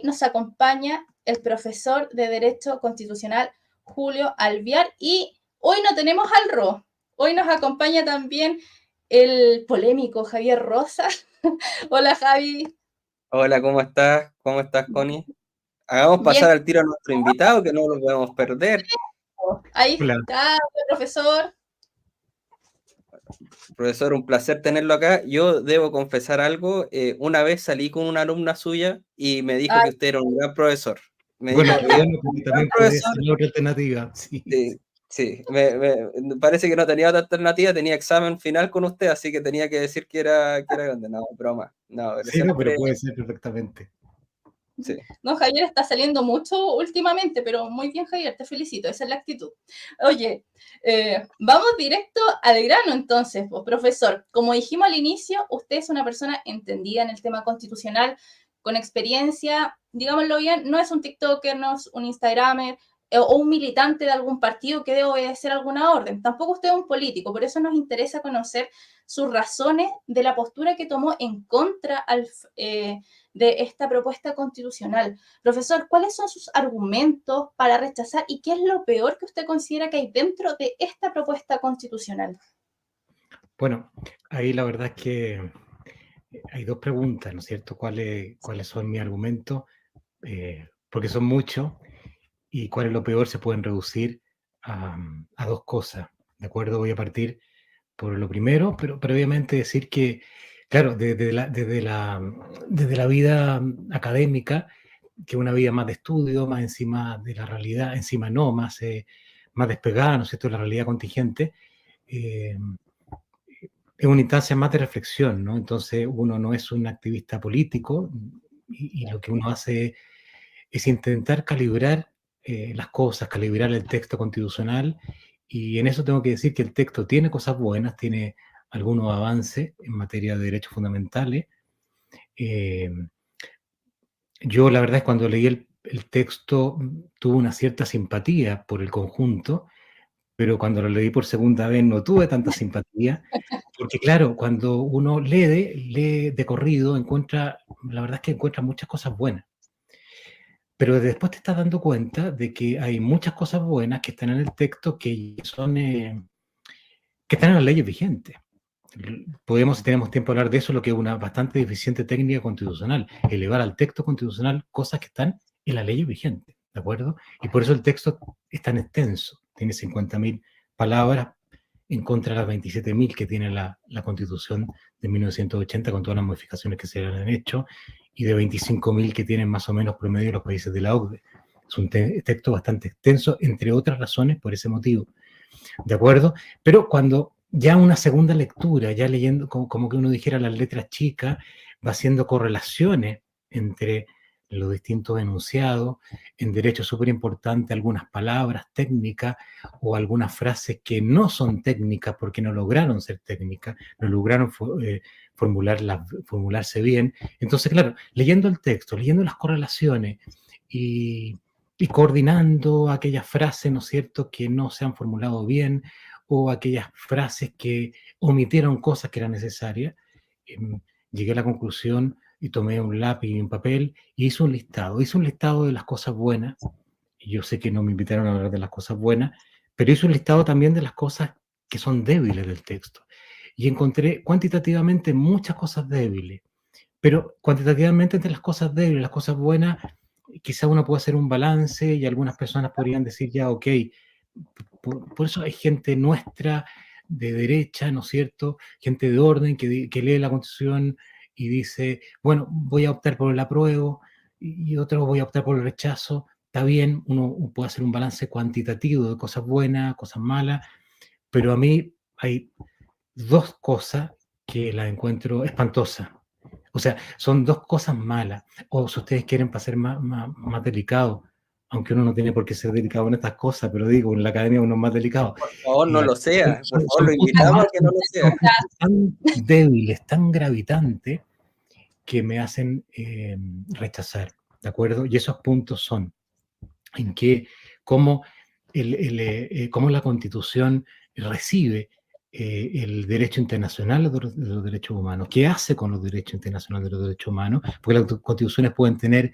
nos acompaña el profesor de Derecho Constitucional Julio Alvear y hoy no tenemos al RO, hoy nos acompaña también el polémico Javier Rosa. Hola Javi. Hola, ¿cómo estás? ¿Cómo estás, Connie? Hagamos Bien, pasar al tiro a nuestro invitado, que no lo podemos perder. ahí Hola. está el profesor. Profesor, un placer tenerlo acá. Yo debo confesar algo. Una vez salí con una alumna suya y me dijo Ay, que usted era un gran profesor. Me Bueno, dijo, bueno, porque un gran también puede profesor. ser la otra alternativa. Sí, Sí, sí. Parece que no tenía otra alternativa, tenía examen final con usted, así que tenía que decir que era grande. No, broma. No, pero sí, no, pero siempre, puede ser perfectamente. sí. no, Javier está saliendo mucho últimamente, pero muy bien, Javier, te felicito, esa es la actitud. Oye, vamos directo al grano entonces, pues, profesor. Como dijimos al inicio, usted es una persona entendida en el tema constitucional, con experiencia, digámoslo bien, no es un TikToker, no es un Instagramer o un militante de algún partido que debe obedecer alguna orden. Tampoco usted es un político, por eso nos interesa conocer sus razones de la postura que tomó en contra de esta propuesta constitucional. Profesor, ¿cuáles son sus argumentos para rechazar y qué es lo peor que usted considera que hay dentro de esta propuesta constitucional? Bueno, ahí la verdad es que hay dos preguntas, ¿no es cierto? ¿Cuáles son mis argumentos? Porque son muchos, y cuál es lo peor se pueden reducir a dos cosas, ¿de acuerdo? Voy a partir por lo primero, pero previamente decir que, claro, desde la vida académica, que una vida más de estudio, más encima de la realidad, encima no, más despegada, ¿no es cierto?, de la realidad contingente, eh, es una instancia más de reflexión, ¿no? Entonces uno no es un activista político y lo que uno hace es intentar calibrar las cosas, calibrar el texto constitucional, y en eso tengo que decir que el texto tiene cosas buenas, tiene algunos avances en materia de derechos fundamentales. Eh, yo la verdad es cuando leí el texto tuve una cierta simpatía por el conjunto, pero cuando lo leí por segunda vez no tuve tanta simpatía, porque claro, cuando uno lee de corrido, la verdad es que encuentra muchas cosas buenas. Pero después te estás dando cuenta de que hay muchas cosas buenas que están en el texto que están en las leyes vigentes. Podemos, si tenemos tiempo, hablar de eso, lo que es una bastante deficiente técnica constitucional, elevar al texto constitucional cosas que están en las leyes vigentes, ¿de acuerdo? Y por eso el texto es tan extenso, tiene 50.000 palabras en contra de las 27.000 que tiene la Constitución de 1980 con todas las modificaciones que se le han hecho y de 25.000 que tienen más o menos promedio los países de la OCDE. Es un texto bastante extenso, entre otras razones, por ese motivo. ¿De acuerdo? Pero cuando ya una segunda lectura, ya leyendo como que uno dijera las letras chicas, va haciendo correlaciones entre los distintos enunciados, en derecho súper importante algunas palabras técnicas o algunas frases que no son técnicas porque no lograron ser técnicas, no lograron formularse bien. Entonces, claro, leyendo el texto, leyendo las correlaciones y coordinando aquellas frases, ¿no es cierto?, que no se han formulado bien o aquellas frases que omitieron cosas que eran necesarias, llegué a la conclusión y tomé un lápiz y un papel y hice un listado de las cosas buenas, y yo sé que no me invitaron a hablar de las cosas buenas, pero hice un listado también de las cosas que son débiles del texto, y encontré cuantitativamente muchas cosas débiles, pero cuantitativamente entre las cosas débiles y las cosas buenas, quizá uno puede hacer un balance y algunas personas podrían decir ya, ok, por eso hay gente nuestra de derecha, ¿no es cierto? Gente de orden que lee la Constitución y dice, bueno, voy a optar por el apruebo y otro voy a optar por el rechazo. Está bien, uno puede hacer un balance cuantitativo de cosas buenas, cosas malas, pero a mí hay dos cosas que las encuentro espantosas. O sea, son dos cosas malas. O si ustedes quieren para ser más delicado, aunque uno no tiene por qué ser delicado en estas cosas, pero digo, en la academia uno es más delicado. Por favor, no lo sea. Por favor, lo Puntos invitamos a que no lo sea. tan débiles, tan gravitantes, que me hacen rechazar, ¿de acuerdo? Y esos puntos son en que cómo la Constitución recibe el derecho internacional de los derechos humanos, qué hace con los derechos internacionales de los derechos humanos, porque las constituciones pueden tener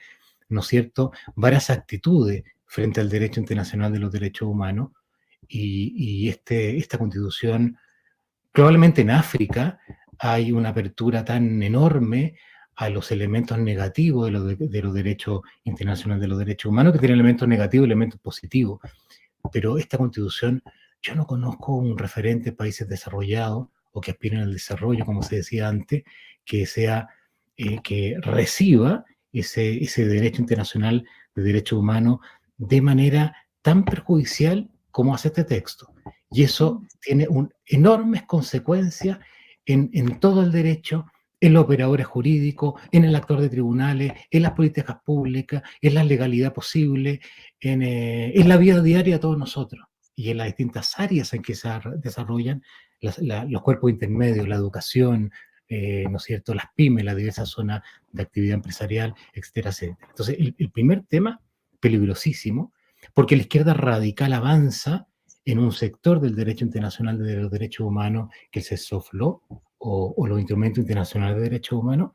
¿no es cierto?, varias actitudes frente al derecho internacional de los derechos humanos, y esta Constitución, probablemente en África hay una apertura tan enorme a los elementos negativos de los derechos internacionales de los derechos humanos, que tiene elementos negativos y elementos positivos. Pero esta Constitución, yo no conozco un referente de países desarrollados o que aspiren al desarrollo, como se decía antes, que que reciba ese derecho internacional de derechos humanos de manera tan perjudicial como hace este texto. Y eso tiene enormes consecuencias en todo el derecho, en los operadores jurídicos, en el actor de tribunales, en las políticas públicas, en la legalidad posible, en la vida diaria de todos nosotros y en las distintas áreas en que se desarrollan los cuerpos intermedios, la educación, ¿no es cierto?, las pymes, las diversas zonas de actividad empresarial, etcétera, etcétera. Entonces, el primer tema, peligrosísimo, porque la izquierda radical avanza en un sector del derecho internacional de los derechos humanos, que es el soft law o los instrumentos internacionales de derechos humanos.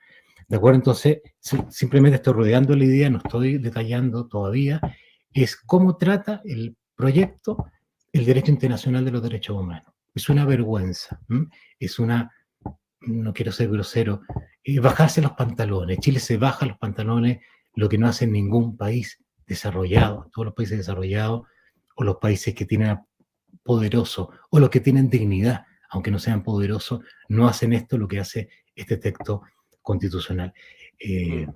¿De acuerdo? Entonces, simplemente estoy rodeando la idea, no estoy detallando todavía, es cómo trata el proyecto el derecho internacional de los derechos humanos. Es una vergüenza, es una, no quiero ser grosero, bajarse los pantalones. Chile se baja los pantalones, lo que no hace ningún país desarrollado. Todos los países desarrollados o los países que tienen poderosos o los que tienen dignidad, aunque no sean poderosos, no hacen esto lo que hace este texto constitucional. ¿De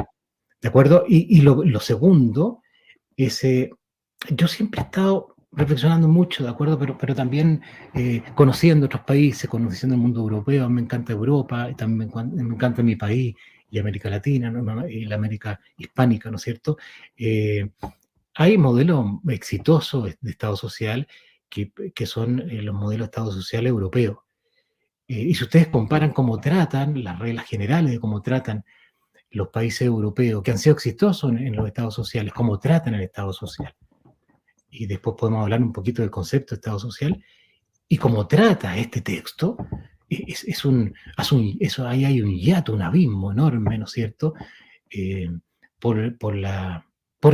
acuerdo? Y lo segundo es, yo siempre he estado reflexionando mucho, ¿de acuerdo? Pero también conociendo otros países, conociendo el mundo europeo, me encanta Europa, y también me encanta mi país y América Latina, ¿no? Y la América hispánica, ¿no es cierto? Hay modelos exitosos de Estado social que son los modelos de Estado social europeos. Y si ustedes comparan cómo tratan, las reglas generales de cómo tratan los países europeos que han sido exitosos en los estados sociales, cómo tratan el Estado social, y después podemos hablar un poquito del concepto de Estado social, y cómo trata este texto, ahí hay un hiato, un abismo enorme, ¿no es cierto?, por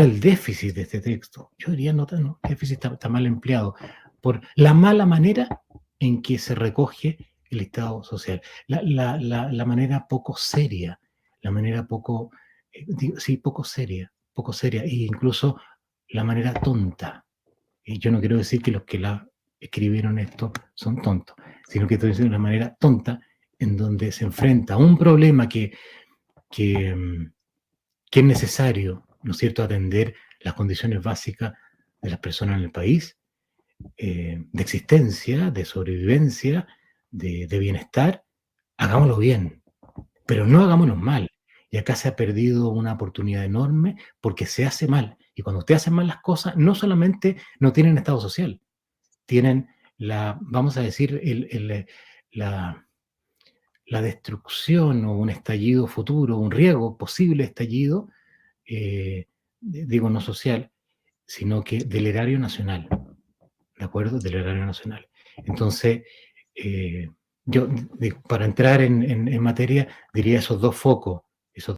el déficit de este texto. Yo diría, no, déficit está mal empleado, por la mala manera en que se recoge el Estado social, la manera poco seria, la manera poco seria, e incluso la manera tonta. Y yo no quiero decir que los que escribieron esto son tontos, sino que estoy diciendo de una manera tonta, en donde se enfrenta a un problema que es necesario, ¿no es cierto?, atender las condiciones básicas de las personas en el país, de existencia, de sobrevivencia, de bienestar. Hagámoslo bien, pero no hagámoslo mal. Y acá se ha perdido una oportunidad enorme porque se hace mal. Y cuando usted hace mal las cosas, no solamente no tienen Estado social, tienen vamos a decir, la destrucción o un estallido futuro, un riesgo, posible estallido, digo no social, sino que del erario nacional, ¿de acuerdo? Del erario nacional. Entonces, yo, para entrar en materia, diría esos dos focos, esos